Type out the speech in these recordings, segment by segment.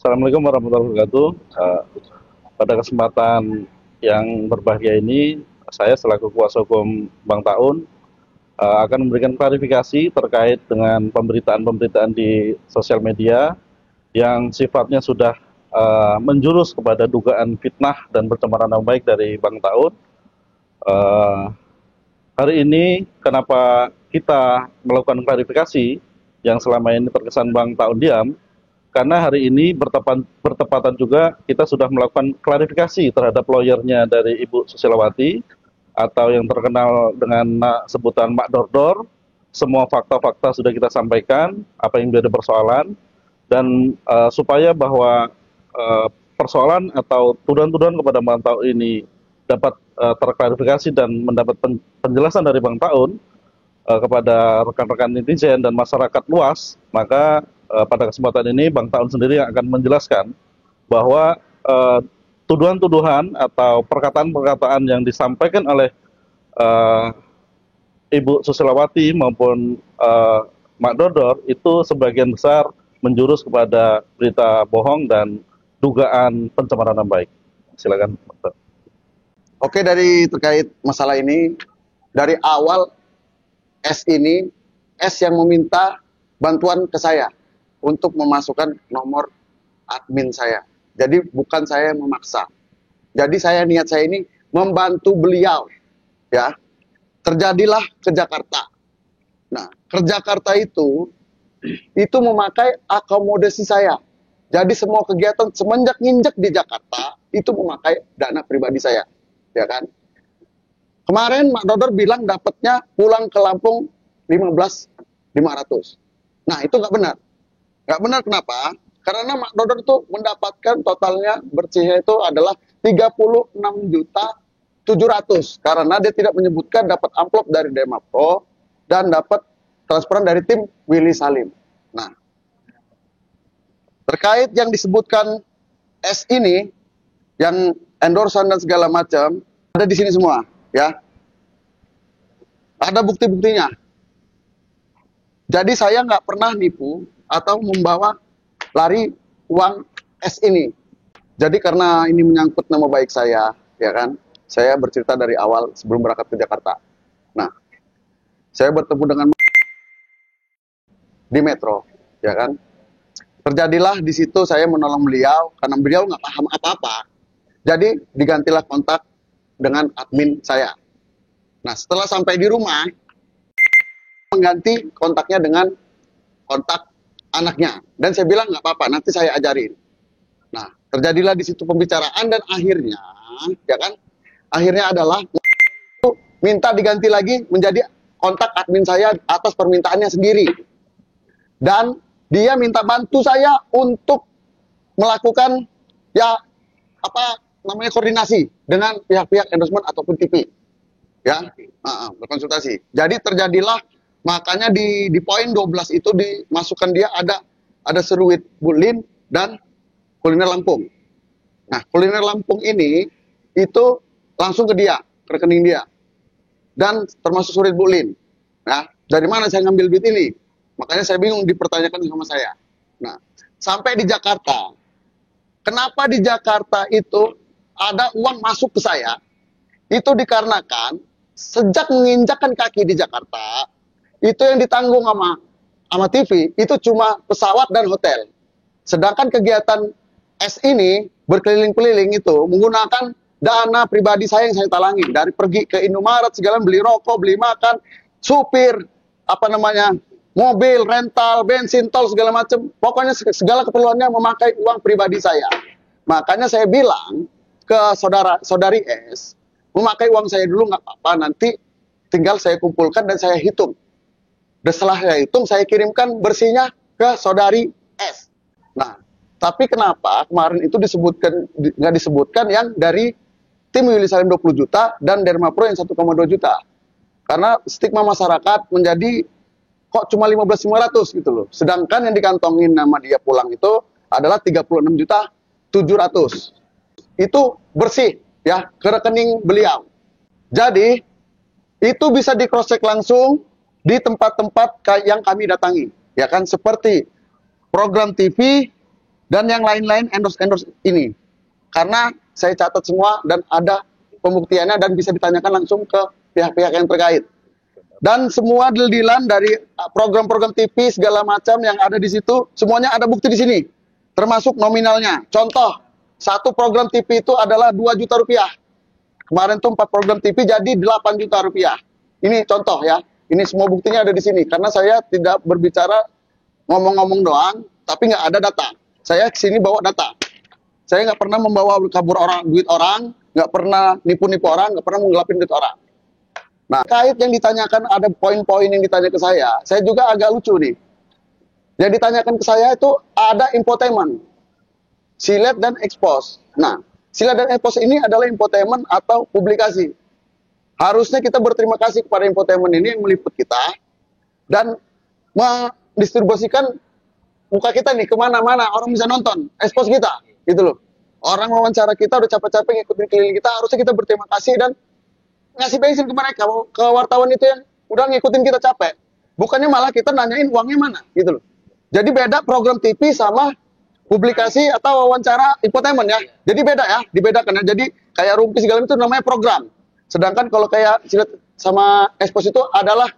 Assalamualaikum warahmatullahi wabarakatuh. Pada kesempatan yang berbahagia ini, saya selaku kuasa hukum Bang Taun akan memberikan klarifikasi terkait dengan pemberitaan-pemberitaan di sosial media yang sifatnya sudah menjurus kepada dugaan fitnah dan pencemaran nama baik dari Bang Taun. Eh, Hari ini kenapa kita melakukan klarifikasi yang selama ini terkesan Bang Taun diam? Karena hari ini bertepatan juga kita sudah melakukan klarifikasi terhadap lawyernya dari Ibu Susilawati atau yang terkenal dengan sebutan Mak Dordor. Semua fakta-fakta sudah kita sampaikan, apa yang menjadi persoalan, dan supaya bahwa eh, persoalan atau tuduhan-tuduhan kepada Bang Taun ini dapat terklarifikasi dan mendapat penjelasan dari Bang Taun kepada rekan-rekan netizen dan masyarakat luas, maka pada kesempatan ini Bang Taun sendiri yang akan menjelaskan bahwa tuduhan-tuduhan atau perkataan-perkataan yang disampaikan oleh eh, Ibu Susilawati maupun Mak Dodor itu sebagian besar menjurus kepada berita bohong dan dugaan pencemaran nama baik. Silakan. Oke, dari terkait masalah ini, dari awal S yang meminta bantuan ke saya untuk memasukkan nomor admin saya. Jadi bukan saya yang memaksa. Jadi niat saya ini membantu beliau, ya. Terjadilah ke Jakarta. Nah, ke Jakarta itu memakai akomodasi saya. Jadi semua kegiatan semenjak nginjek di Jakarta itu memakai dana pribadi saya, ya kan? Kemarin Mak Dodor bilang dapatnya pulang ke Lampung 15.500. Nah, itu nggak benar. Nggak benar kenapa? Karena Mak Dodor itu mendapatkan totalnya bersihnya itu adalah 36.700.000 karena dia tidak menyebutkan dapat amplop dari Demapro dan dapat transferan dari tim Willy Salim. Nah, terkait yang disebutkan S ini, yang endorsan dan segala macam, ada di sini semua, ya. Ada bukti-buktinya. Jadi saya nggak pernah nipu atau membawa lari uang S ini. Jadi karena ini menyangkut nama baik saya, ya kan, saya bercerita dari awal sebelum berangkat ke Jakarta. Nah, saya bertemu dengan di Metro, ya kan. Terjadilah di situ saya menolong beliau karena beliau nggak paham apa-apa. Jadi digantilah kontak dengan admin saya. Nah, setelah sampai di rumah, mengganti kontaknya dengan kontak anaknya. Dan saya bilang nggak apa-apa, nanti saya ajarin. Nah, terjadilah di situ pembicaraan dan akhirnya, ya kan, akhirnya adalah minta diganti lagi menjadi kontak admin saya atas permintaannya sendiri. Dan dia minta bantu saya untuk melakukan ya apa namanya koordinasi dengan pihak-pihak endorsement ataupun TV, ya, berkonsultasi. Jadi terjadilah makanya di poin 12 itu dimasukkan dia ada seruit Bulin dan kuliner Lampung. Nah, kuliner Lampung ini itu langsung ke dia, ke rekening dia, dan termasuk seruit Bulin. Nah, dari mana saya ngambil duit ini? Makanya saya bingung dipertanyakan sama saya. Nah, sampai di Jakarta, kenapa di Jakarta itu ada uang masuk ke saya? Itu dikarenakan sejak menginjakkan kaki di Jakarta, itu yang ditanggung sama TV itu cuma pesawat dan hotel. Sedangkan kegiatan S ini berkeliling-keliling itu menggunakan dana pribadi saya yang saya talangi. Dari pergi ke Indomaret segala, beli rokok, beli makan, supir, mobil, rental, bensin, tol, segala macam. Pokoknya segala keperluannya memakai uang pribadi saya. Makanya saya bilang ke saudari S, memakai uang saya dulu nggak apa-apa, nanti tinggal saya kumpulkan dan saya hitung. Dan setelah saya hitung, saya kirimkan bersihnya ke saudari S. Nah, tapi kenapa kemarin itu nggak disebutkan yang dari tim Willy Salim 20 juta dan Dermapro yang 1,2 juta. Karena stigma masyarakat menjadi kok cuma 15.500 gitu loh. Sedangkan yang dikantongin nama dia pulang itu adalah 36.700.000. Itu bersih ya ke rekening beliau. Jadi itu bisa di cross check langsung di tempat-tempat yang kami datangi, ya kan, seperti program TV dan yang lain-lain endorse ini. Karena saya catat semua dan ada pembuktiannya dan bisa ditanyakan langsung ke pihak-pihak yang terkait. Dan semua deal-dealan dari program-program TV segala macam yang ada di situ, semuanya ada bukti di sini. Termasuk nominalnya. Contoh, satu program TV itu adalah 2 juta rupiah. Kemarin tuh 4 program TV jadi 8 juta rupiah. Ini contoh ya. Ini semua buktinya ada di sini. Karena saya tidak berbicara ngomong-ngomong doang, tapi nggak ada data. Saya kesini bawa data. Saya nggak pernah membawa kabur orang, duit orang, nggak pernah nipu-nipu orang, nggak pernah menggelapin duit orang. Nah, kait yang ditanyakan, ada poin-poin yang ditanya ke saya juga agak lucu nih. Yang ditanyakan ke saya itu ada infotainment, silet dan expose. Nah, silet dan expose ini adalah infotainment atau publikasi. Harusnya kita berterima kasih kepada infotainment ini yang meliput kita dan mendistribusikan muka kita nih kemana-mana, orang bisa nonton, expose kita, gitu loh. Orang wawancara kita udah capek-capek ngikutin keliling kita, harusnya kita berterima kasih dan ngasih bensin ke mereka, ke wartawan itu yang udah ngikutin kita capek. Bukannya malah kita nanyain uangnya mana, gitu loh. Jadi beda program TV sama publikasi atau wawancara infotainment ya. Jadi beda ya, dibedakan ya. Jadi kayak Rumpi segala itu namanya program. Sedangkan kalau kayak silet sama expose itu adalah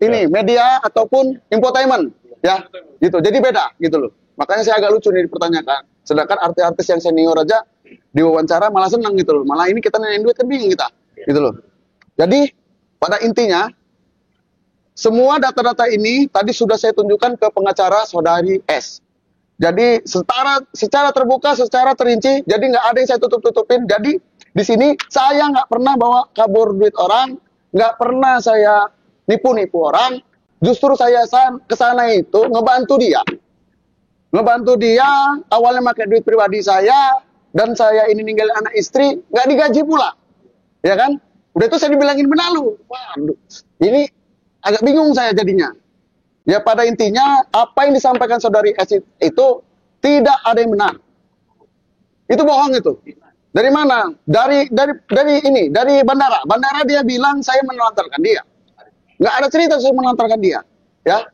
ini media ataupun infotainment ya. Gitu. Jadi beda gitu loh. Makanya saya agak lucu nih dipertanyakan. Sedangkan artis-artis yang senior aja diwawancara malah senang gitu loh. Malah ini kita nanyain duit kan bingung kita. Gitu loh. Jadi pada intinya semua data-data ini tadi sudah saya tunjukkan ke pengacara saudari S. Jadi secara terbuka, secara terinci, jadi nggak ada yang saya tutup-tutupin. Jadi di sini saya nggak pernah bawa kabur duit orang, nggak pernah saya nipu-nipu orang. Justru saya ke sana itu ngebantu dia. Ngebantu dia awalnya pakai duit pribadi saya dan saya ini ninggalin anak istri, nggak digaji pula. Ya kan? Udah itu saya dibilangin benalu. Waduh, ini agak bingung saya jadinya. Ya pada intinya apa yang disampaikan saudari S itu tidak ada yang benar. Itu bohong itu. Dari mana? Dari bandara. Bandara dia bilang saya menelantarkan dia. Nggak ada cerita saya menelantarkan dia. Ya.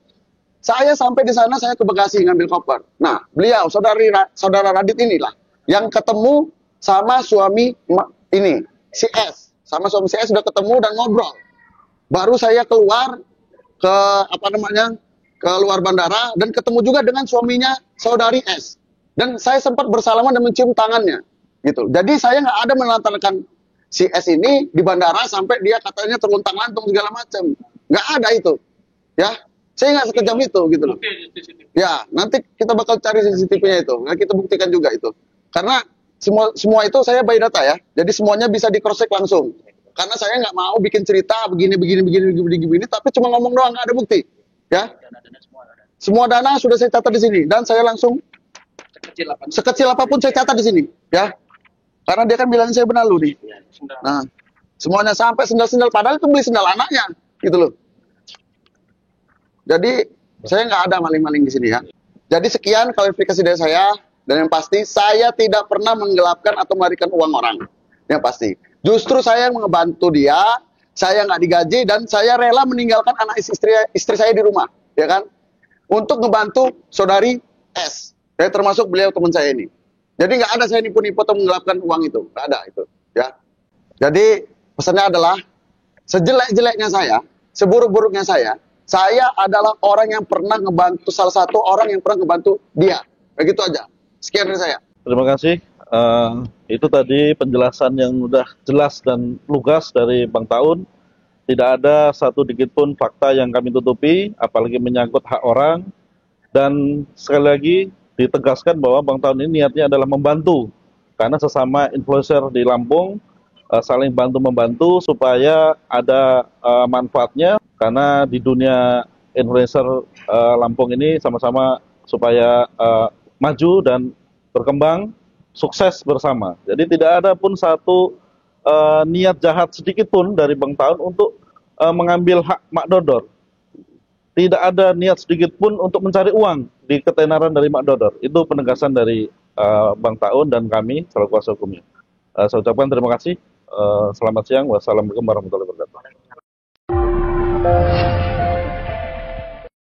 Saya sampai di sana saya ke Bekasi ngambil koper. Nah, beliau saudara Radit inilah yang ketemu sama suami ini si S. Sama suami saya sudah ketemu dan ngobrol. Baru saya keluar ke keluar bandara dan ketemu juga dengan suaminya saudari S. Dan saya sempat bersalaman dan mencium tangannya, gitu. Jadi saya nggak ada menelantarkan si S ini di bandara sampai dia katanya terluntang-lantung segala macam. Nggak ada itu, ya. Saya nggak sekejam itu, gitu loh. Ya, nanti kita bakal cari CCTV-nya itu. Nah, kita buktikan juga itu. Karena semua itu saya by data ya. Jadi semuanya bisa di cross check langsung. Karena saya nggak mau bikin cerita begini, tapi cuma ngomong doang, nggak ada bukti. Ya. Semua dana sudah saya catat di sini dan saya langsung sekecil apapun saya catat di sini, ya. Karena dia kan bilang saya benalu nih. Nah, semuanya sampai sendal-sendal padahal itu beli sendal anaknya, gitu loh. Jadi saya nggak ada maling-maling di sini ya. Jadi sekian klarifikasi dari saya dan yang pasti saya tidak pernah menggelapkan atau melarikan uang orang. Yang pasti. Justru saya ngebantu dia, saya nggak digaji dan saya rela meninggalkan anak istri saya di rumah, ya kan? Untuk ngebantu saudari S. Saya termasuk beliau teman saya ini. Jadi nggak ada saya nipu-nipu atau menggelapkan uang itu, nggak ada itu, ya. Jadi pesannya adalah sejelek-jeleknya saya, seburuk-buruknya saya adalah orang yang pernah ngebantu salah satu orang yang pernah ngebantu dia. Begitu aja. Sekian dari saya. Terima kasih. Itu tadi penjelasan yang udah jelas dan lugas dari Bang Taun. Tidak ada satu dikit pun fakta yang kami tutupi, apalagi menyangkut hak orang. Dan sekali lagi ditegaskan bahwa Bang Taun ini niatnya adalah membantu. Karena sesama influencer di Lampung saling bantu-membantu supaya ada manfaatnya. Karena di dunia influencer Lampung ini sama-sama supaya maju dan berkembang, sukses bersama. Jadi tidak ada pun satu niat jahat sedikit pun dari Bang Taun untuk mengambil hak Mak Dodor. Tidak ada niat sedikit pun untuk mencari uang di ketenaran dari Mak Dodor. Itu penegasan dari Bang Taun dan kami selaku kuasa hukumnya. Saya ucapkan terima kasih. Selamat siang. Wassalamualaikum warahmatullahi wabarakatuh.